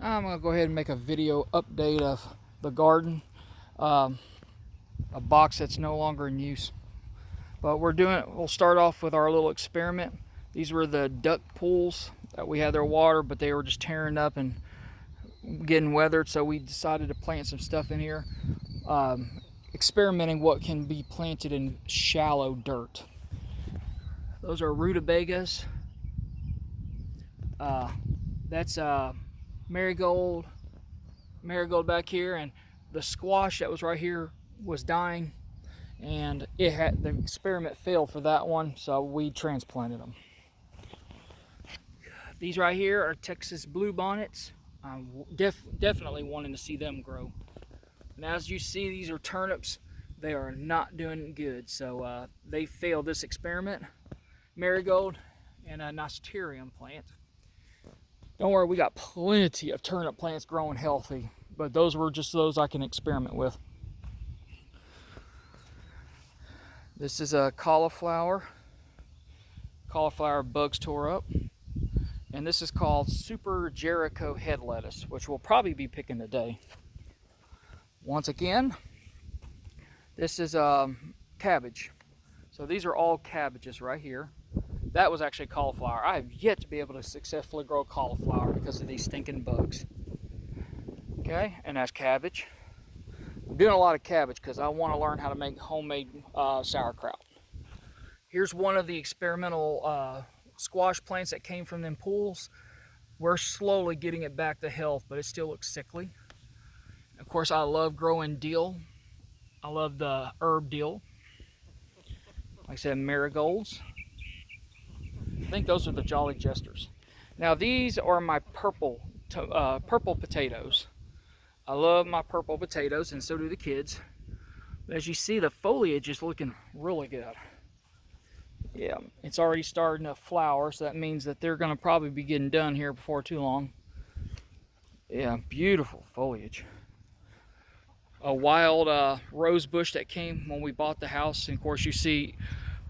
I'm going to go ahead and make a video update of the garden. A box that's no longer in use. But we'll start off with our little experiment. These were the duck pools that we had their water, but they were just tearing up and getting weathered, so we decided to plant some stuff in here. Experimenting what can be planted in shallow dirt. Those are rutabagas. That's marigold back here, and the squash that was right here was dying, and the experiment failed for that one, so we transplanted them. These right here are Texas blue bonnets. I'm definitely wanting to see them grow. And as you see, these are turnips. They are not doing good, so they failed this experiment. Marigold and a nasturtium plant. Don't worry, we got plenty of turnip plants growing healthy, but those were just those I can experiment with. This is a cauliflower. Cauliflower bugs tore up. And this is called Super Jericho head lettuce, which we'll probably be picking today. Once again, this is cabbage. So these are all cabbages right here. That was actually cauliflower. I have yet to be able to successfully grow cauliflower because of these stinking bugs. Okay, and that's cabbage. I'm doing a lot of cabbage because I want to learn how to make homemade sauerkraut. Here's one of the experimental squash plants that came from them pools. We're slowly getting it back to health, but it still looks sickly. Of course, I love growing dill. I love the herb dill. Like I said, marigolds. I think those are the Jolly Jesters. Now these are my purple potatoes. I love my purple potatoes, and so do the kids. But as you see, the foliage is looking really good. Yeah, it's already starting to flower, so that means that they're going to probably be getting done here before too long. Yeah, beautiful foliage. A wild rose bush that came when we bought the house, and of course you see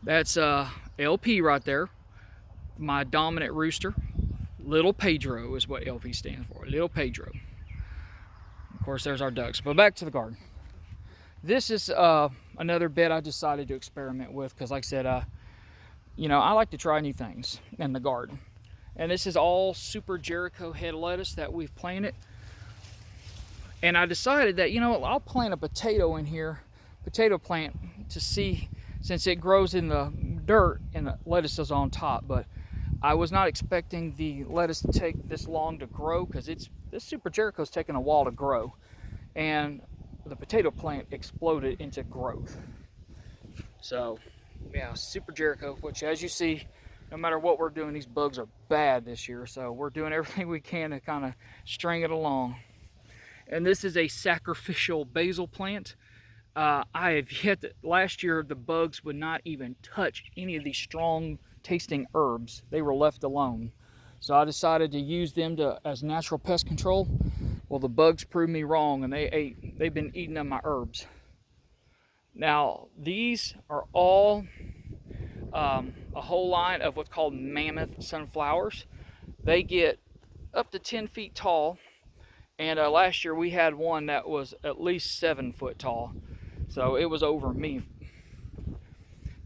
that's LP right there. My dominant rooster. Little Pedro is what LP stands for. Little Pedro. Of course, there's our ducks. But back to the garden. This is another bed I decided to experiment with because, like I said, you know, I like to try new things in the garden. And this is all Super Jericho head lettuce that we've planted. And I decided that, you know, I'll plant a potato in here, potato plant, to see, since it grows in the dirt and the lettuce is on top. But I was not expecting the lettuce to take this long to grow, because this Super Jericho is taking a while to grow. And the potato plant exploded into growth. So, yeah, Super Jericho, which, as you see, no matter what we're doing, these bugs are bad this year. So we're doing everything we can to kind of string it along. And this is a sacrificial basil plant. I have yet to, last year the bugs would not even touch any of these strong tasting herbs. They were left alone. So I decided to use them as natural pest control. Well, the bugs proved me wrong, and they've been eating up my herbs. Now, these are all a whole line of what's called Mammoth Sunflowers. They get up to 10 feet tall, and last year we had one that was at least 7 foot tall, so it was over me.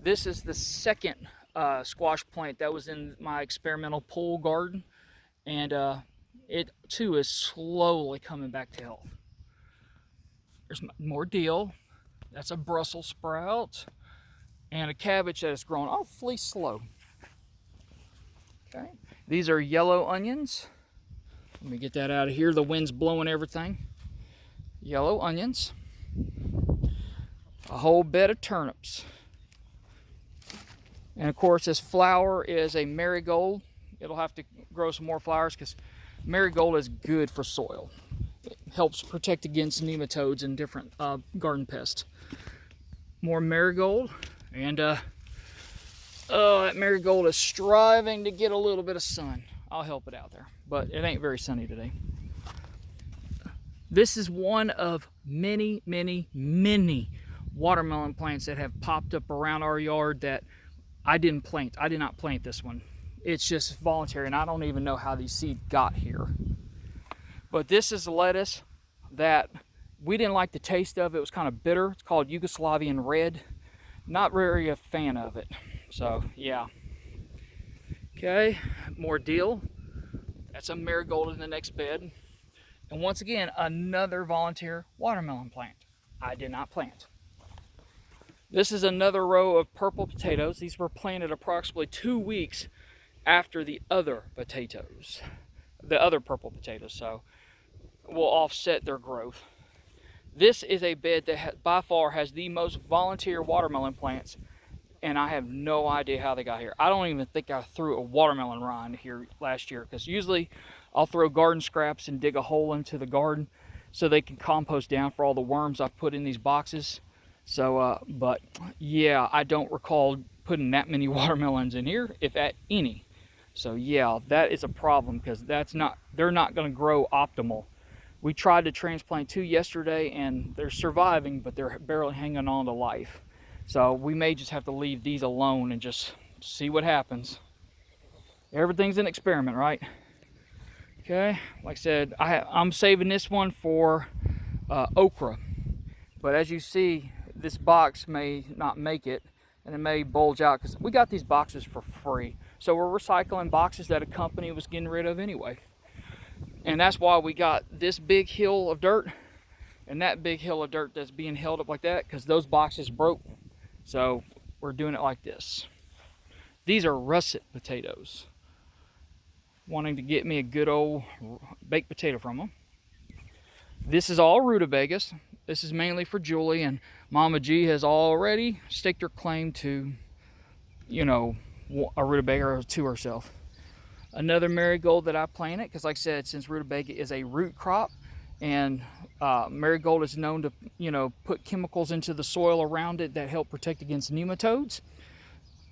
This is the second squash plant that was in my experimental pool garden, and it too is slowly coming back to health. There's more dill. That's a Brussels sprout, and a cabbage that is growing awfully slow. Okay, these are yellow onions. Let me get that out of here. The wind's blowing everything. Yellow onions. A whole bed of turnips. And of course, this flower is a marigold. It'll have to grow some more flowers because marigold is good for soil. It helps protect against nematodes and different garden pests. More marigold, and that marigold is striving to get a little bit of sun. I'll help it out there, but it ain't very sunny today. This is one of many, many, many watermelon plants that have popped up around our yard that I didn't plant. I did not plant this one. It's just voluntary, and I don't even know how these seeds got here. But this is lettuce that we didn't like the taste of. It was kind of bitter. It's called Yugoslavian red. Not very a fan of it. So yeah. Okay, more deal. That's a marigold in the next bed. And once again, another volunteer watermelon plant I did not plant. This is another row of purple potatoes. These were planted approximately 2 weeks after the other potatoes, the other purple potatoes, so will offset their growth. This is a bed that by far has the most volunteer watermelon plants, and I have no idea how they got here. I don't even think I threw a watermelon rind here last year, because usually I'll throw garden scraps and dig a hole into the garden so they can compost down for all the worms I've put in these boxes. So, but yeah, I don't recall putting that many watermelons in here, if at any. So yeah, that is a problem, because they're not going to grow optimal. We tried to transplant 2 yesterday, and they're surviving, but they're barely hanging on to life. So we may just have to leave these alone and just see what happens. Everything's an experiment, right? Okay, like I said, I'm saving this one for okra. But as you see, this box may not make it, and it may bulge out, because we got these boxes for free. So we're recycling boxes that a company was getting rid of anyway. And that's why we got this big hill of dirt and that big hill of dirt that's being held up like that, because those boxes broke. So we're doing it like this. These are russet potatoes. Wanting to get me a good old baked potato from them. This is all rutabagas. This is mainly for Julie, and Mama G has already staked her claim to, you know, a rutabaga to herself. Another marigold that I planted, because like I said, since rutabaga is a root crop, and marigold is known to, you know, put chemicals into the soil around it that help protect against nematodes.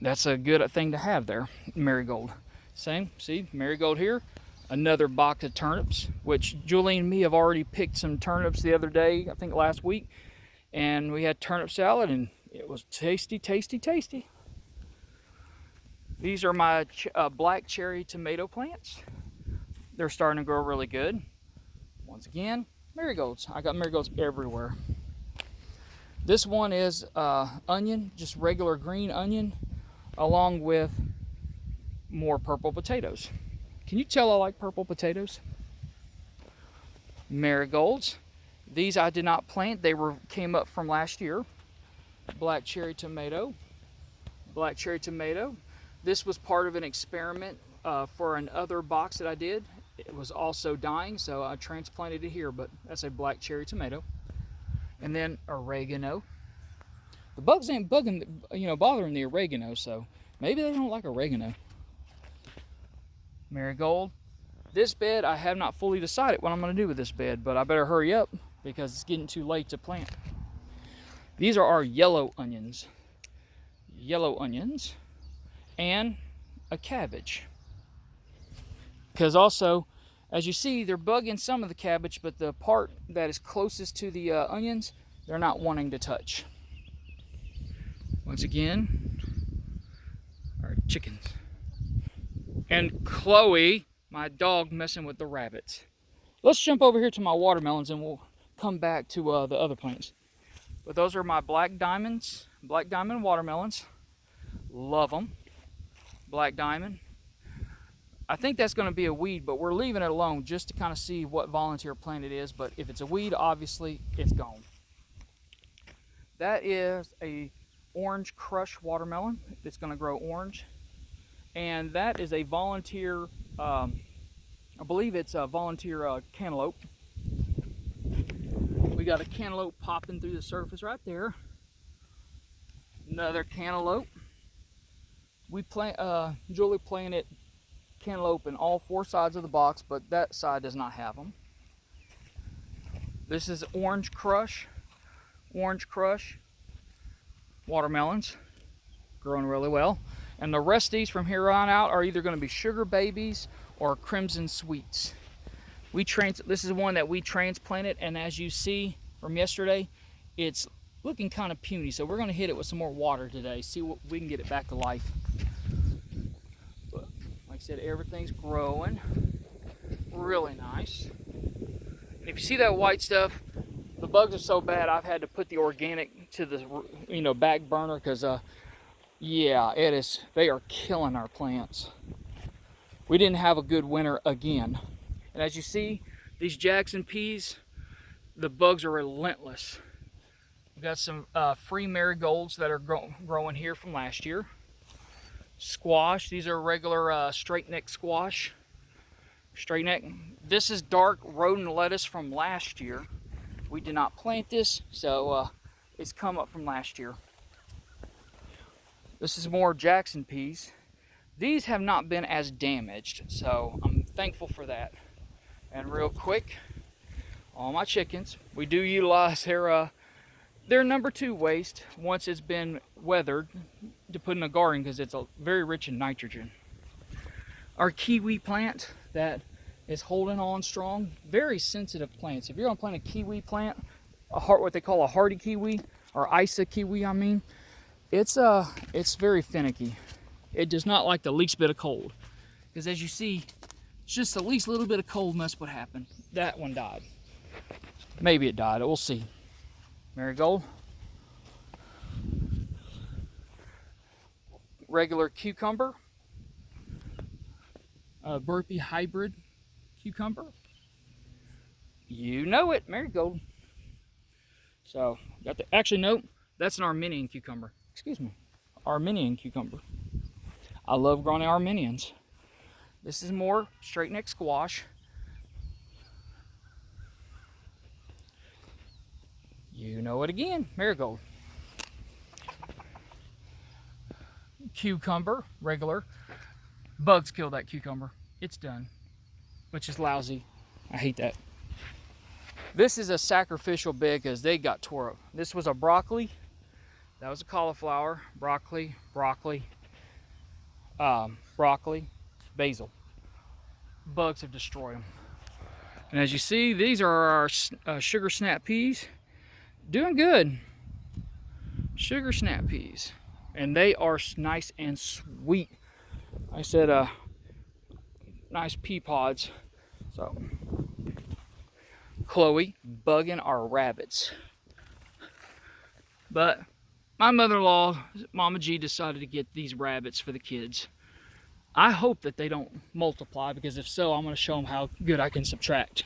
That's a good thing to have there, marigold. Same, see, marigold here. Another box of turnips, which Julie and me have already picked some turnips the other day, I think last week, and we had turnip salad, and it was tasty, tasty, tasty. These are my black cherry tomato plants. They're starting to grow really good. Once again, marigolds. I got marigolds everywhere. This one is onion, just regular green onion, along with more purple potatoes. Can you tell I like purple potatoes? Marigolds. These I did not plant. They came up from last year. Black cherry tomato. Black cherry tomato. This was part of an experiment for another box that I did. It was also dying, so I transplanted it here, but that's a black cherry tomato. And then oregano. The bugs ain't bothering the oregano, so maybe they don't like oregano. Marigold. This bed, I have not fully decided what I'm going to do with this bed, but I better hurry up because it's getting too late to plant. These are our yellow onions. Yellow onions. And a cabbage. Because also, as you see, they're bugging some of the cabbage, but the part that is closest to the onions, they're not wanting to touch. Once again, our chickens. And Chloe, my dog, messing with the rabbits. Let's jump over here to my watermelons and we'll come back to the other plants. But those are my black diamond watermelons. Love them. Black diamond. I think that's going to be a weed, but we're leaving it alone just to kind of see what volunteer plant it is. But if it's a weed, obviously it's gone. That is a orange crush watermelon. It's going to grow orange. And that is a volunteer, I believe it's a volunteer cantaloupe. We got a cantaloupe popping through the surface right there. Another cantaloupe. Julie planted cantaloupe in all 4 sides of the box, but that side does not have them. This is orange crush watermelons, growing really well. And the rest of these from here on out are either going to be sugar babies or crimson sweets. This is one that we transplanted, and as you see from yesterday, it's looking kind of puny. So we're going to hit it with some more water today, see what we can get it back to life. But like I said, everything's growing really nice. And if you see that white stuff, the bugs are so bad I've had to put the organic to the back burner because yeah, they are killing our plants. We didn't have a good winter again. And as you see, these Jackson peas, the bugs are relentless. We've got some free marigolds that are growing here from last year. Squash, these are regular straight neck squash. Straight neck. This is dark rodent lettuce from last year. We did not plant this, so it's come up from last year. This is more Jackson peas. These have not been as damaged, so I'm thankful for that. And real quick, all my chickens, we do utilize their number 2 waste once it's been weathered to put in a garden because it's very rich in nitrogen. Our kiwi plant that is holding on strong, very sensitive plants. If you're gonna plant a kiwi plant, what they call a hardy kiwi or Isa kiwi, I mean, it's very finicky. It does not like the least bit of cold because as you see, it's just the least little bit of cold and that's what happened. That one died. Maybe it died. We'll see. Marigold. Regular cucumber. Burpee hybrid cucumber. You know it, marigold. So, actually, no, that's an Armenian cucumber. Excuse me. Armenian cucumber. I love growing Armenians. This is more straight neck squash. You know it again, marigold. Cucumber, regular. Bugs kill that cucumber. It's done, which is lousy. I hate that. This is a sacrificial bed because they got tore up. This was a broccoli. That was a cauliflower. Broccoli, basil. Bugs have destroyed them. And as you see, these are our sugar snap peas. Doing good. Sugar snap peas. And they are nice and sweet. I said nice pea pods. So Chloe bugging our rabbits. But my mother-in-law, Mama G, decided to get these rabbits for the kids. I hope that they don't multiply, because if so, I'm going to show them how good I can subtract.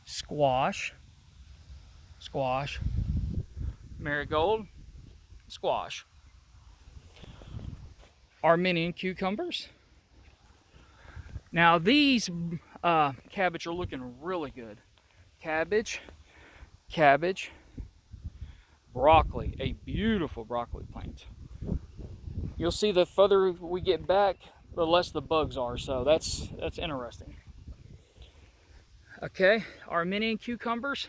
Squash, marigold, squash. Armenian cucumbers. Now these cabbage are looking really good. Cabbage, broccoli, a beautiful broccoli plant. You'll see the further we get back, the less the bugs are, so that's interesting. Okay, Armenian cucumbers.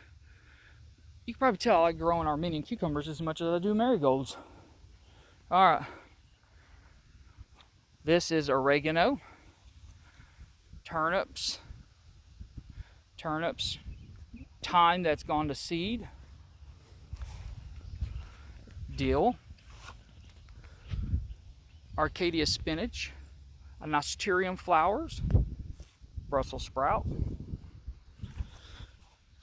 You can probably tell I like growing Armenian cucumbers as much as I do marigolds. All right. This is oregano. Turnips. Thyme that's gone to seed. Dill. Acadia spinach. Nasturtium flowers. Brussels sprout.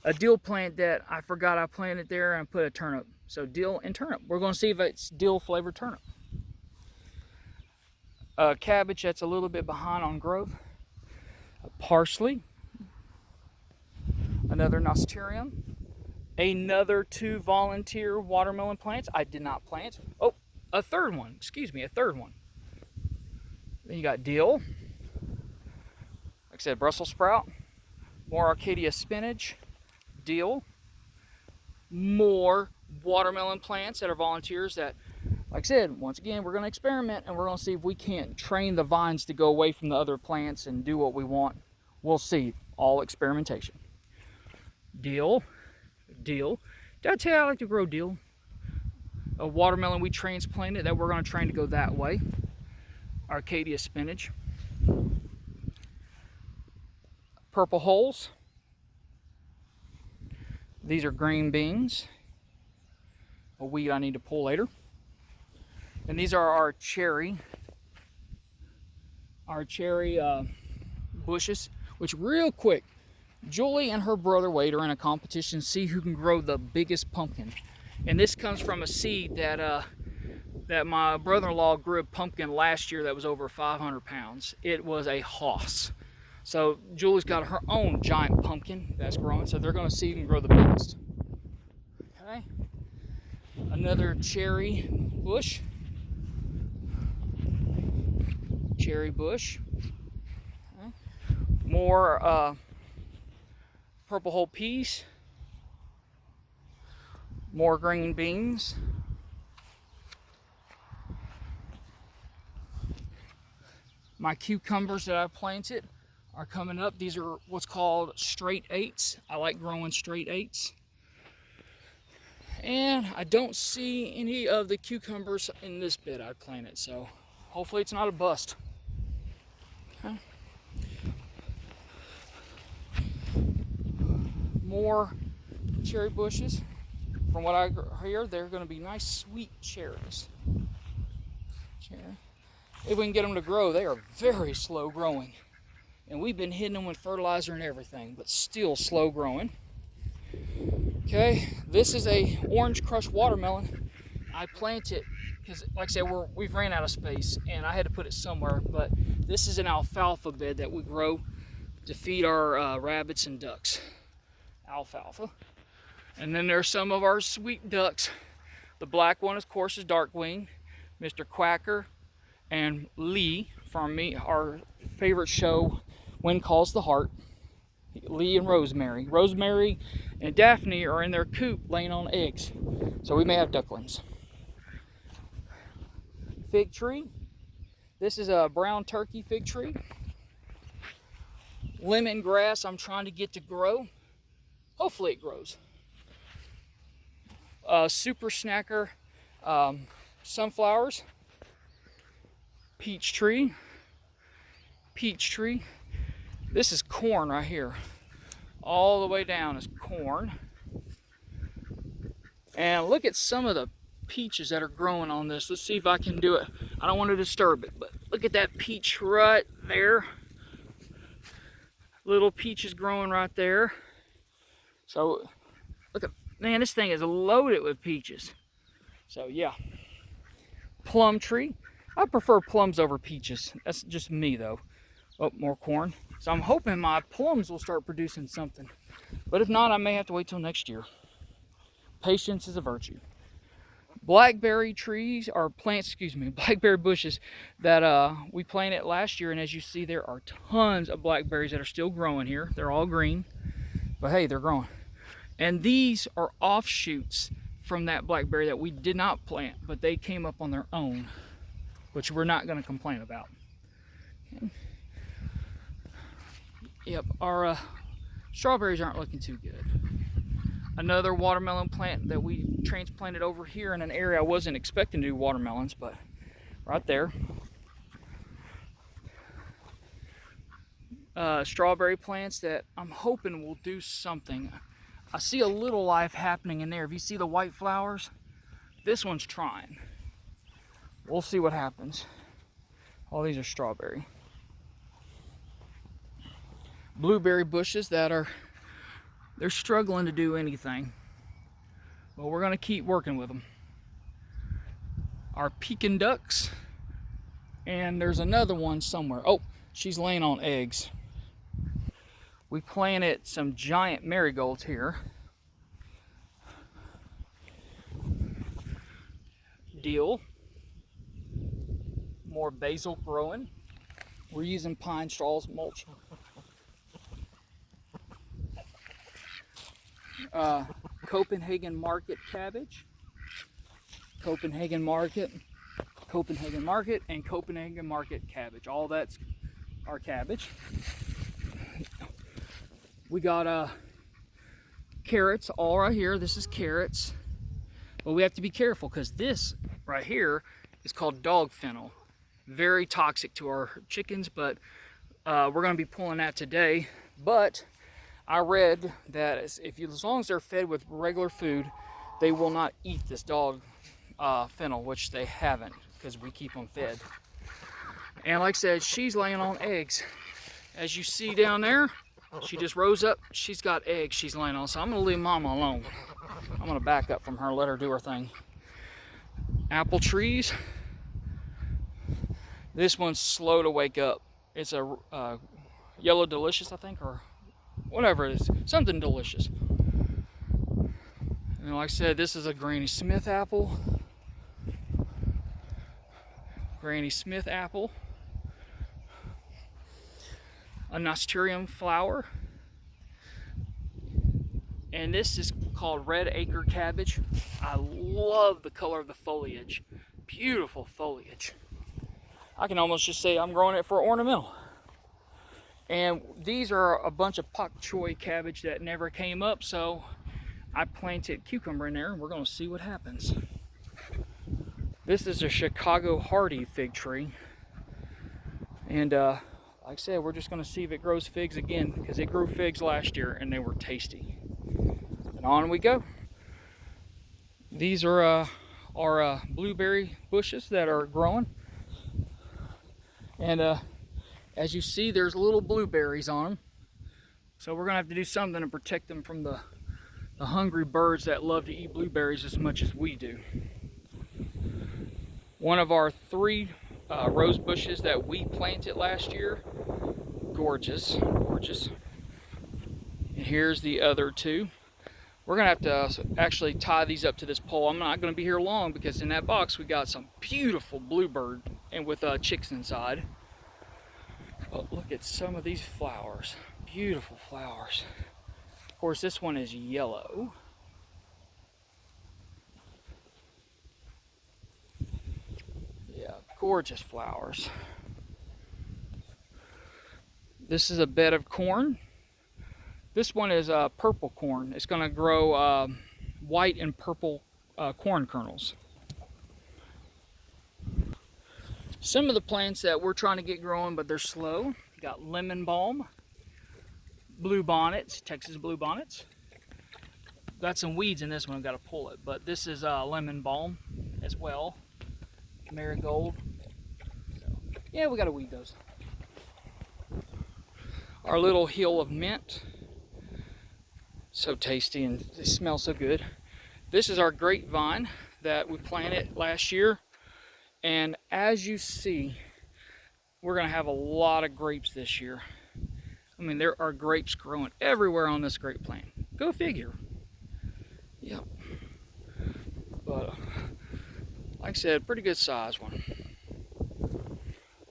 A dill plant that I forgot I planted there and put a turnip. So dill and turnip. We're going to see if it's dill flavored turnip. Cabbage that's a little bit behind on growth. Parsley. Another nasturtium. Another 2 volunteer watermelon plants I did not plant. Oh, a third one. Excuse me, a third one. Then you got dill. Like I said, Brussels sprout. More Acadia spinach. Dill. More watermelon plants that are volunteers that, like I said, once again, we're going to experiment and we're going to see if we can't train the vines to go away from the other plants and do what we want. We'll see. All experimentation. Dill. Did I tell you I like to grow dill? A watermelon we transplanted that we're going to train to go that way. Acadia spinach. Purple holes. These are green beans. A weed I need to pull later. And these are our cherry bushes. which real quick, Julie and her brother Wade are in a competition to see who can grow the biggest pumpkin. And this comes from a seed that that my brother-in-law grew a pumpkin last year that was over 500 pounds. It was a hoss. So Julie's got her own giant pumpkin that's growing, so they're going to see who can grow the biggest. Okay. Another cherry bush. Cherry bush. Okay. More purple whole peas. More green beans. My cucumbers that I planted are coming up. These are what's called straight eights. I like growing straight eights. And I don't see any of the cucumbers in this bed I planted, so hopefully it's not a bust. Okay. More cherry bushes. From what I hear, they're going to be nice sweet cherries. If we can get them to grow, they are very slow growing. And we've been hitting them with fertilizer and everything, but still slow growing. Okay, this is a orange crush watermelon. I planted because, like I said, we've ran out of space and I had to put it somewhere. But this is an alfalfa bed that we grow to feed our rabbits and ducks. Alfalfa. And then there's some of our sweet ducks. The black one, of course, is Darkwing, Mr. Quacker, and Lee from our favorite show, Wind Calls the Heart. Lee and Rosemary. Rosemary and Daphne are in their coop laying on eggs. So we may have ducklings. Fig tree. This is a brown turkey fig tree. Lemongrass I'm trying to get to grow. Hopefully it grows. Super snacker sunflowers. Peach tree. Peach tree. This is corn right here. All the way down is corn. And look at some of the peaches that are growing on this. Let's see if I can do it. I don't want to disturb it, but look at that peach right there. Little peaches growing right there. So, look at, man, this thing is loaded with peaches. So, yeah. Plum tree. I prefer plums over peaches. That's just me, though. Oh, more corn. So I'm hoping my plums will start producing something. But if not, I may have to wait till next year. Patience is a virtue. Blackberry trees, or plants, excuse me, blackberry bushes that we planted last year. And as you see, there are tons of blackberries that are still growing here. They're all green. But hey, they're growing. And these are offshoots from that blackberry that we did not plant. But they came up on their own, which we're not going to complain about. Okay. Yep, our strawberries aren't looking too good. Another watermelon plant that we transplanted over here in an area I wasn't expecting to do watermelons, but right there. Strawberry plants that I'm hoping will do something. I see a little life happening in there. If you see the white flowers, this one's trying. We'll see what happens. All these are strawberry. Blueberry bushes that they're struggling to do anything. But we're going to keep working with them. Our Pekin ducks. And there's another one somewhere. Oh, she's laying on eggs. We planted some giant marigolds here. Dill. More basil growing. We're using pine straws mulch. Copenhagen Market cabbage. Copenhagen Market, and Copenhagen Market cabbage. All that's our cabbage. We got carrots all right here. This is carrots. But we have to be careful because this right here is called dog fennel. Very toxic to our chickens, but we're going to be pulling that today. But I read that as long as they're fed with regular food, they will not eat this dog fennel, which they haven't because we keep them fed. And like I said, she's laying on eggs. As you see down there, she just rose up. She's got eggs she's laying on, so I'm gonna leave Mama alone. I'm gonna back up from her, let her do her thing. Apple trees. This one's slow to wake up. It's a yellow delicious, I think, or whatever it is, something delicious. And like I said, this is a Granny Smith apple. Granny Smith apple. A nasturtium flower. And this is called red acre cabbage. I love the color of the foliage. Beautiful foliage. I can almost just say I'm growing it for ornamental. And these are a bunch of pak choi cabbage that never came up, so I planted cucumber in there and we're gonna see what happens. This is a Chicago hardy fig tree. And like I said, we're just gonna see if it grows figs again, because it grew figs last year and they were tasty. And on we go. These are our blueberry bushes that are growing. And as you see, there's little blueberries on them. So we're gonna have to do something to protect them from the hungry birds that love to eat blueberries as much as we do. One of our 3 rose bushes that we planted last year, gorgeous, gorgeous. And here's the other 2. We're gonna have to actually tie these up to this pole. I'm not gonna be here long because in that box we got some beautiful bluebird and with chicks inside. But look at some of these flowers, beautiful flowers. Of course, this one is yellow. Yeah, gorgeous flowers. This is a bed of corn. This one is purple corn. It's going to grow white and purple corn kernels. Some of the plants that we're trying to get growing, but they're slow. You got lemon balm, blue bonnets, Texas blue bonnets. Got some weeds in this one, I've got to pull it, but this is lemon balm as well. Marigold. So, yeah, we got to weed those. Our little hill of mint. So tasty and they smell so good. This is our grapevine that we planted last year. And as you see, we're going to have a lot of grapes this year. I mean, there are grapes growing everywhere on this grape plant. Go figure. Yep. But like I said, pretty good size one.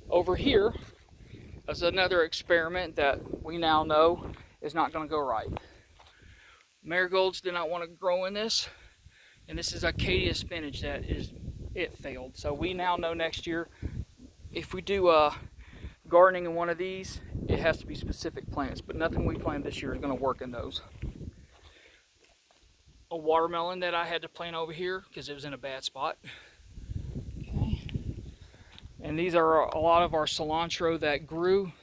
Over here is another experiment that we now know is not going to go right. Marigolds did not want to grow in this, and this is Acadia Spinach that it failed. So we now know next year if we do gardening in one of these, it has to be specific plants, but nothing we plant this year is going to work in those. A watermelon that I had to plant over here because it was in a bad spot. Okay. And these are a lot of our cilantro that grew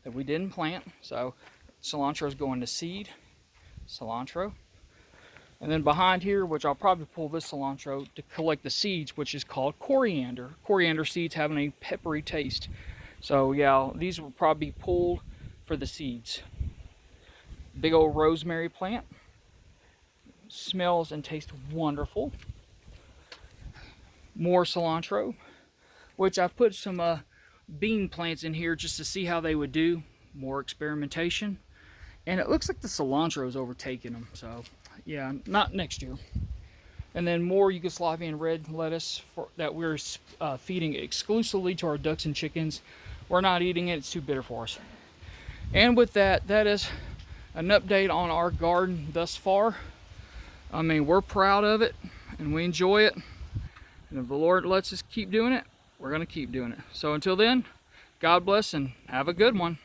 that we didn't plant. So cilantro is going to seed. Cilantro. And then behind here, which I'll probably pull this cilantro to collect the seeds, which is called coriander. Coriander seeds having a peppery taste. So yeah, these will probably be pulled for the seeds. Big old rosemary plant. Smells and tastes wonderful. More cilantro, which I put some bean plants in here just to see how they would do. More experimentation. And it looks like the cilantro is overtaking them. So yeah, not next year. And then more Yugoslavian red lettuce that we're feeding exclusively to our ducks and chickens. We're not eating it, it's too bitter for us. And with that, that is an update on our garden thus far. I mean, we're proud of it and we enjoy it. And if the Lord lets us keep doing it, we're going to keep doing it. So until then, God bless and have a good one.